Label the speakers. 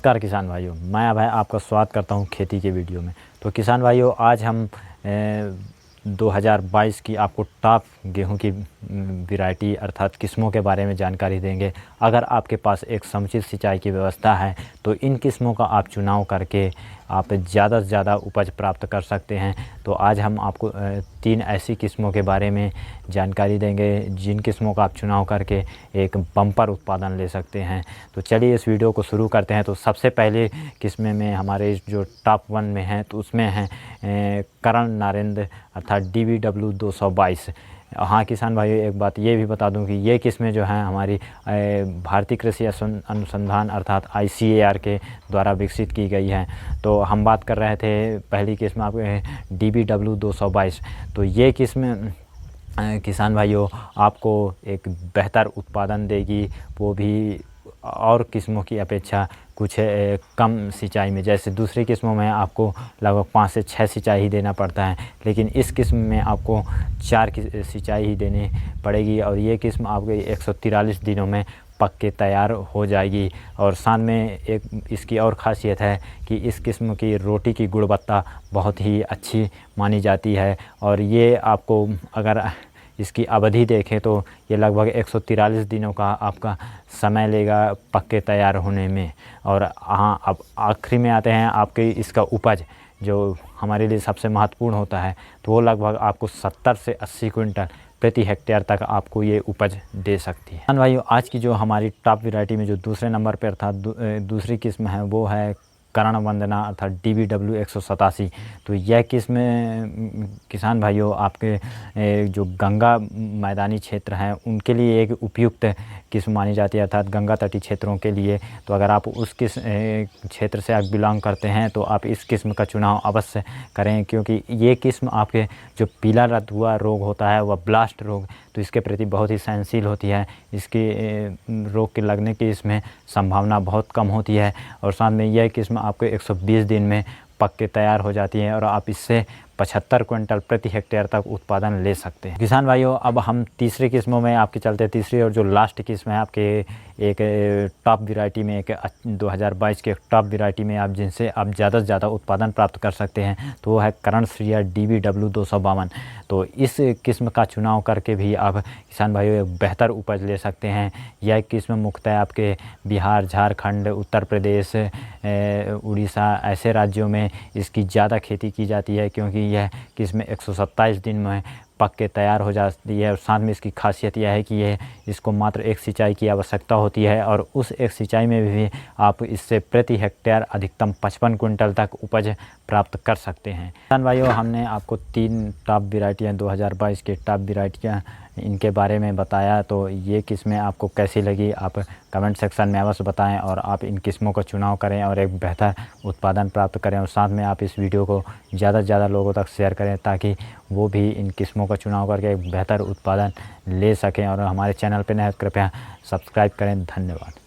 Speaker 1: नमस्कार किसान भाइयों, मैं अभय आपका स्वागत करता हूं खेती के वीडियो में। तो किसान भाइयों, आज हम 2022 की आपको टॉप गेहूं की वैरायटी अर्थात किस्मों के बारे में जानकारी देंगे। अगर आपके पास एक समुचित सिंचाई की व्यवस्था है तो इन किस्मों का आप चुनाव करके आप ज़्यादा से ज़्यादा उपज प्राप्त कर सकते हैं। तो आज हम आपको 3 ऐसी किस्मों के बारे में जानकारी देंगे जिन किस्मों का आप चुनाव करके एक बम्पर उत्पादन ले सकते हैं। तो चलिए इस वीडियो को शुरू करते हैं। तो सबसे पहले किस्में में हमारे जो टॉप 1 में हैं तो उसमें हैं करण नरेंद्र अर्थात DBW 222। हाँ किसान भाइयों, एक बात ये भी बता दूं कि ये किस्में जो हैं हमारी भारतीय कृषि अनुसंधान अर्थात ICAR के द्वारा विकसित की गई हैं। तो हम बात कर रहे थे पहली किस्म आपके DBW 222। तो ये किस्म किसान भाइयों आपको एक बेहतर उत्पादन देगी, वो भी और किस्मों की अपेक्षा कुछ कम सिंचाई में। जैसे दूसरी किस्मों में आपको लगभग 5 से 6 सिंचाई ही देना पड़ता है, लेकिन इस किस्म में आपको 4 की सिंचाई ही देनी पड़ेगी और ये किस्म आपके 143 दिनों में पक के तैयार हो जाएगी। और साथ में एक इसकी और ख़ासियत है कि इस किस्म की रोटी की गुणवत्ता बहुत ही अच्छी मानी जाती है। और ये आपको अगर इसकी अवधि देखें तो ये लगभग 143 दिनों का आपका समय लेगा पक के तैयार होने में। और हाँ, अब आखिरी में आते हैं आपके इसका उपज, जो हमारे लिए सबसे महत्वपूर्ण होता है। तो वो लगभग आपको 70 से 80 क्विंटल प्रति हेक्टेयर तक आपको ये उपज दे सकती है। भाइयों, आज की जो हमारी टॉप वैरायटी में जो दूसरे नंबर पर अर्थात दूसरी किस्म है वो है करण वंदना अर्थात DBW 187। तो यह किस्म किसान भाइयों आपके जो गंगा मैदानी क्षेत्र हैं उनके लिए एक उपयुक्त किस्म मानी जाती है अर्थात गंगा तटीय क्षेत्रों के लिए। तो अगर आप उस क्षेत्र से आप बिलोंग करते हैं तो आप इस किस्म का चुनाव अवश्य करें, क्योंकि ये किस्म आपके जो पीला रतुआ रोग होता है वह ब्लास्ट रोग, तो इसके प्रति बहुत ही सहनशील होती है। इसके रोग के लगने की इसमें संभावना बहुत कम होती है। और साथ में यह किस्म आपको 120 दिन में पक के तैयार हो जाती है और आप इससे 75 क्विंटल प्रति हेक्टेयर तक उत्पादन ले सकते हैं। किसान भाइयों, अब हम तीसरी किस्मों में आपके चलते तीसरी और जो लास्ट किस्म है आपके एक टॉप वैरायटी में, एक 2022 के टॉप वैरायटी में आप जिनसे आप ज़्यादा से ज़्यादा उत्पादन प्राप्त कर सकते हैं तो वो है करण श्रेया DBW 252। तो इस किस्म का चुनाव करके भी आप किसान भाइयों एक बेहतर उपज ले सकते हैं। यह किस्म मुख्यतः आपके बिहार, झारखंड, उत्तर प्रदेश, उड़ीसा ऐसे राज्यों में इसकी ज़्यादा खेती की जाती है, क्योंकि यह किस्म 127 दिन में पक के तैयार हो जाती है। और साथ में इसकी खासियत यह है कि इसको मात्र एक सिंचाई की आवश्यकता होती है और उस एक सिंचाई में भी आप इससे प्रति हेक्टेयर अधिकतम 55 क्विंटल तक उपज प्राप्त कर सकते हैं। किसान भाइयों, हमने आपको 3 टॉप वैरायटियाँ 2022 के टॉप वैरायटियाँ इनके बारे में बताया। तो ये किस्में आपको कैसी लगी आप कमेंट सेक्शन में अवश्य बताएं और आप इन किस्मों का चुनाव करें और एक बेहतर उत्पादन प्राप्त करें। और साथ में आप इस वीडियो को ज़्यादा से ज़्यादा लोगों तक शेयर करें ताकि वो भी इन किस्मों का चुनाव करके एक बेहतर उत्पादन ले सकें। और हमारे चैनल पर नए कृपया सब्सक्राइब करें। धन्यवाद।